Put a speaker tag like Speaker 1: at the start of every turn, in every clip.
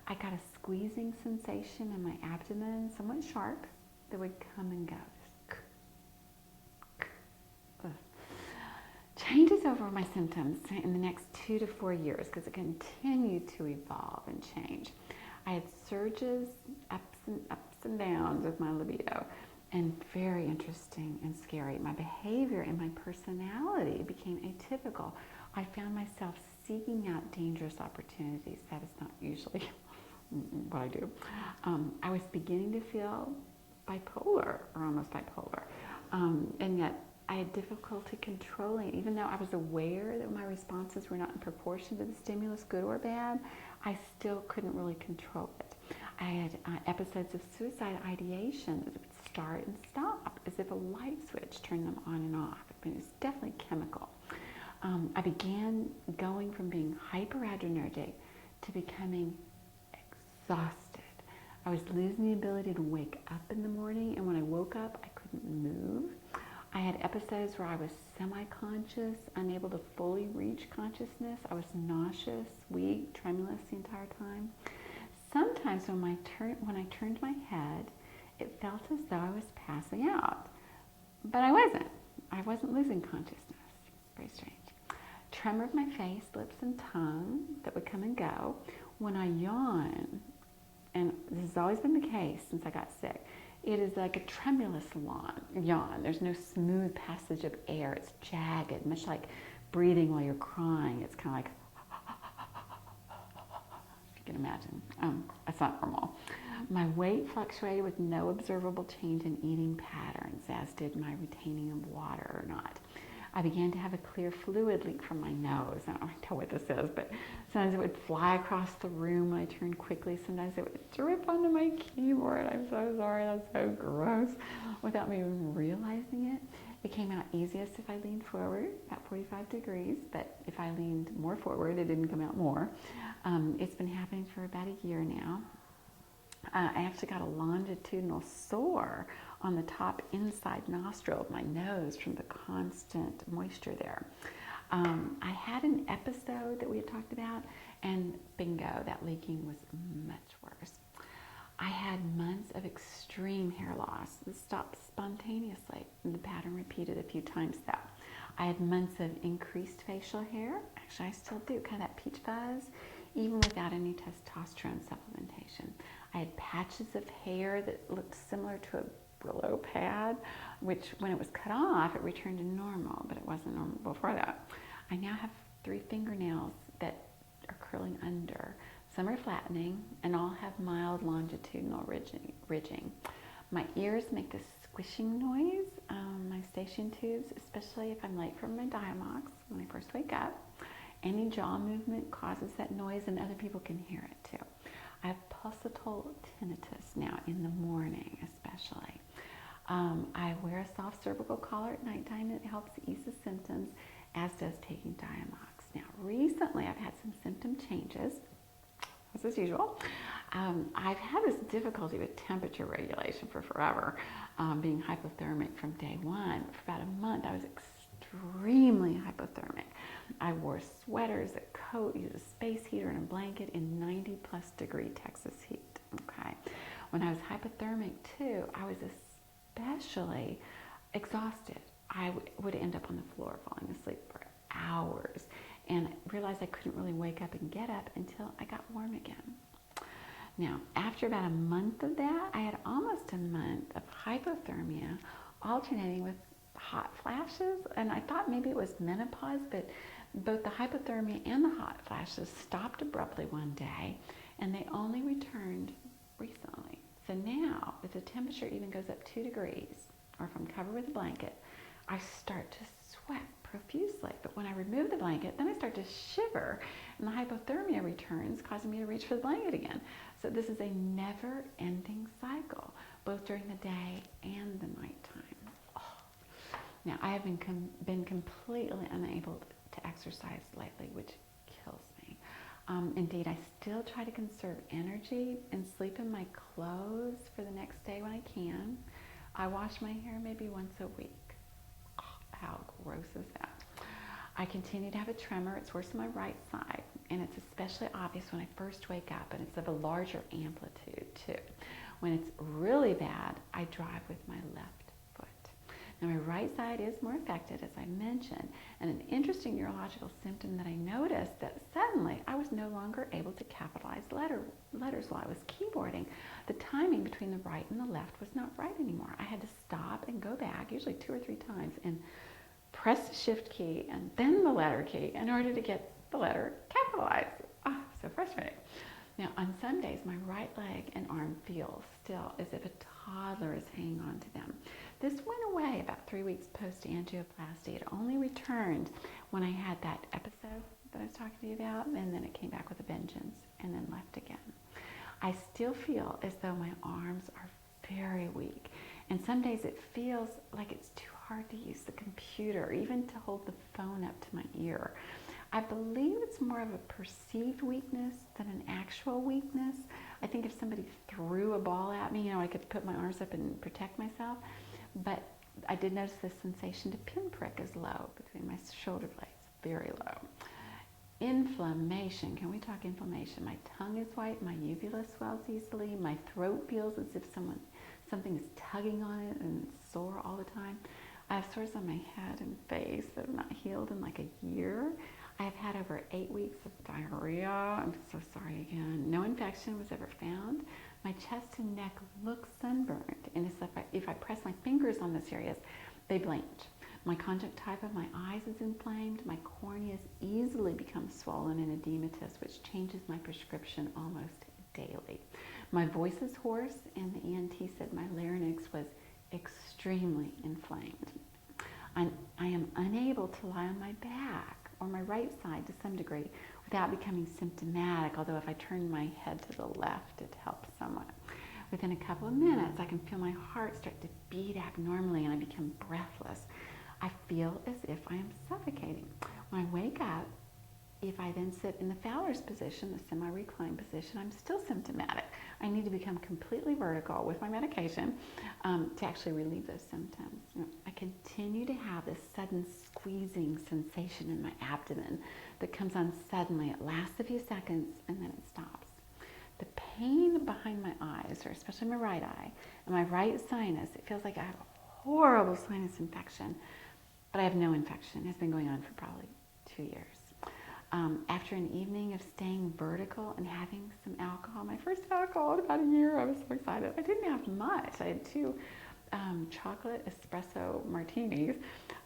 Speaker 1: I got a squeezing sensation in my abdomen, somewhat sharp, that would come and go. Changes over my symptoms in the next 2 to 4 years because it continued to evolve and change. I had surges, ups and downs with my libido, and very interesting and scary. My behavior and my personality became atypical. I found myself seeking out dangerous opportunities. That is not usually what I do. I was beginning to feel bipolar, or almost bipolar, and yet I had difficulty controlling it. Even though I was aware that my responses were not in proportion to the stimulus, good or bad, I still couldn't really control it. I had episodes of suicide ideation that would start and stop, as if a light switch turned them on and off. I mean, it was definitely chemical. I began going from being hyperadrenergic to becoming exhausted. I was losing the ability to wake up in the morning, and when I woke up, I couldn't move. I had episodes where I was semi-conscious, unable to fully reach consciousness. I was nauseous, weak, tremulous the entire time. Sometimes when I turned my head, it felt as though I was passing out. But I wasn't. I wasn't losing consciousness. Very strange. Tremor of my face, lips, and tongue that would come and go. When I yawn, and this has always been the case since I got sick, it is like a tremulous yawn. There's no smooth passage of air. It's jagged, much like breathing while you're crying. It's kind of like, if you can imagine. That's not normal. My weight fluctuated with no observable change in eating patterns, as did my retaining of water or not. I began to have a clear fluid leak from my nose. I don't know what this is, but sometimes it would fly across the room when I turned quickly. Sometimes it would drip onto my keyboard. I'm so sorry, that's so gross, without me even realizing it. It came out easiest if I leaned forward, about 45 degrees, but if I leaned more forward, it didn't come out more. It's been happening for about a year now. I actually got a longitudinal sore on the top inside nostril of my nose from the constant moisture there. I had an episode that we had talked about, and bingo, that leaking was much worse. I had months of extreme hair loss. It stopped spontaneously, and the pattern repeated a few times though. I had months of increased facial hair. Actually, I still do, kind of that peach fuzz, even without any testosterone supplementation. I had patches of hair that looked similar to a Brillo pad, which when it was cut off, it returned to normal, but it wasn't normal before that. I now have 3 fingernails that are curling under. Some are flattening, and all have mild longitudinal ridging. My ears make this squishing noise, my station tubes, especially if I'm late for my Diamox when I first wake up. Any jaw movement causes that noise, and other people can hear it too. I have pulsatile tinnitus now in the morning, especially. I wear a soft cervical collar at nighttime. It helps ease the symptoms, as does taking Diamox. Now, recently I've had some symptom changes, as usual. I've had this difficulty with temperature regulation for forever, being hypothermic from day one. For about a month, I was extremely hypothermic. I wore sweaters, a coat, used a space heater and a blanket in 90+ degree Texas heat. Okay. When I was hypothermic too, I was especially exhausted. I would end up on the floor falling asleep for hours, and realized I couldn't really wake up and get up until I got warm again. Now, after about a month of that, I had almost a month of hypothermia alternating with hot flashes, and I thought maybe it was menopause, but both the hypothermia and the hot flashes stopped abruptly one day, and they only returned recently. So now, if the temperature even goes up 2 degrees, or if I'm covered with a blanket, I start to sweat profusely. But when I remove the blanket, then I start to shiver, and the hypothermia returns, causing me to reach for the blanket again. So this is a never-ending cycle, both during the day and the nighttime. Now, I have been completely unable to exercise lately, which kills me. Indeed, I still try to conserve energy and sleep in my clothes for the next day when I can. I wash my hair maybe once a week. Oh, how gross is that? I continue to have a tremor. It's worse on my right side. and it's especially obvious when I first wake up, and it's of a larger amplitude too. When it's really bad, I drive with my left foot. Now, my right side is more affected, as I mentioned, and an interesting neurological symptom that I noticed that suddenly I was no longer able to capitalize letters while I was keyboarding. The timing between the right and the left was not right anymore. I had to stop and go back, usually 2 or 3 times, and press the shift key and then the letter key in order to get the letter capitalized. Oh, so frustrating. Now, on some days, my right leg and arm feel still as if a toddler is hanging on to them. This went away about 3 weeks post-angioplasty. It only returned when I had that episode that I was talking to you about, and then it came back with a vengeance and then left again. I still feel as though my arms are very weak, and some days it feels like it's too hard to use the computer, or even to hold the phone up to my ear. I believe it's more of a perceived weakness than an actual weakness. I think if somebody threw a ball at me, I could put my arms up and protect myself, but I did notice the sensation to pinprick is low between my shoulder blades, very low. Inflammation. Can we talk inflammation? My tongue is white, my uvula swells easily, my throat feels as if something is tugging on it, and it's sore all the time. I have sores on my head and face that have not healed in like a year. I've had over 8 weeks of diarrhea. I'm so sorry again. No infection was ever found. My chest and neck look sunburned, and if I press my fingers on those areas, they blanch. My conjunctiva of my eyes is inflamed. My corneas easily become swollen and edematous, which changes my prescription almost daily. My voice is hoarse, and the ENT said my larynx was extremely inflamed. I am unable to lie on my back or my right side to some degree without becoming symptomatic, although if I turn my head to the left, it helps somewhat. Within a couple of minutes, I can feel my heart start to beat abnormally, and I become breathless. I feel as if I am suffocating. When I wake up, if I then sit in the Fowler's position, the semi-reclined position, I'm still symptomatic. I need to become completely vertical with my medication to actually relieve those symptoms. I continue to have this sudden squeezing sensation in my abdomen that comes on suddenly. It lasts a few seconds and then it stops. The pain behind my eyes, or especially my right eye, and my right sinus, it feels like I have a horrible sinus infection, but I have no infection. It's been going on for probably 2 years. After an evening of staying vertical and having some alcohol, my first alcohol in about a year, I was so excited. I didn't have much. I had 2 chocolate espresso martinis.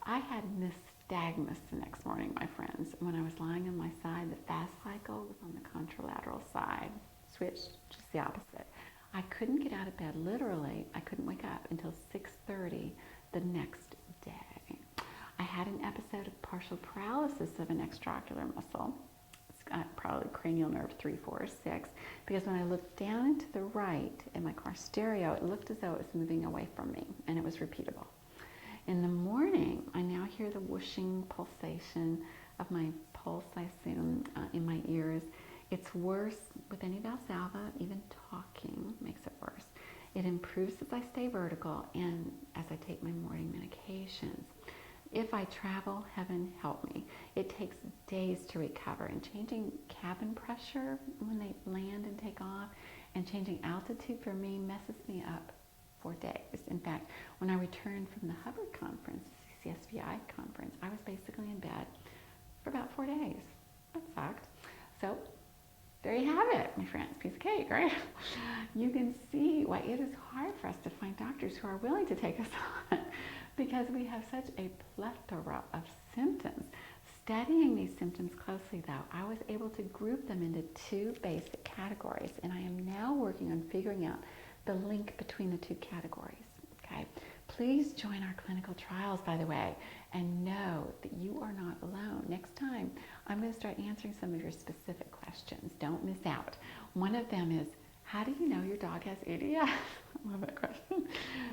Speaker 1: I had nystagmus the next morning, my friends. When I was lying on my side, the fast cycle was on the contralateral side, switched, just the opposite. I couldn't get out of bed, literally. I couldn't wake up until 6:30 the next day. I had an episode of partial paralysis of an extraocular muscle, probably cranial nerve 3, 4, or 6, because when I looked down and to the right in my car stereo, it looked as though it was moving away from me, and it was repeatable. In the morning, I now hear the whooshing pulsation of my pulse, I assume, in my ears. It's worse with any Valsalva. Even talking makes it worse. It improves as I stay vertical and as I take my morning medications. If I travel, heaven help me. It takes days to recover, and changing cabin pressure when they land and take off and changing altitude for me messes me up for days. In fact, when I returned from the Hubbard conference, CSVI conference, I was basically in bed for about 4 days. That sucked. So there you have it, my friends. Piece of cake, right? You can see why it is hard for us to find doctors who are willing to take us on, because we have such a plethora of symptoms. Studying these symptoms closely, though, I was able to group them into 2 basic categories, and I am now working on figuring out the link between the 2 categories. Okay? Please join our clinical trials, by the way, and know that you are not alone. Next time, I'm going to start answering some of your specific questions. Don't miss out. One of them is, how do you know your dog has EDS? I love that question.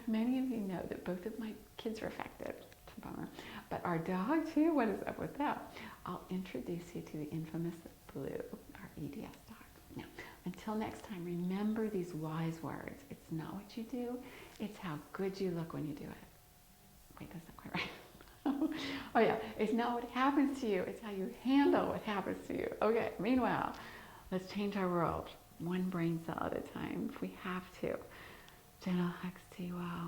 Speaker 1: Many of you know that both of my kids are affected. It's a bummer. But our dog, too, what is up with that? I'll introduce you to the infamous Blue, our EDS dog. Now, until next time, remember these wise words. It's not what you do, it's how good you look when you do it. Wait, that's not quite right. Oh yeah, it's not what happens to you, it's how you handle what happens to you. Okay, meanwhile, let's change our world one brain cell at a time if we have to. Gentle exhale.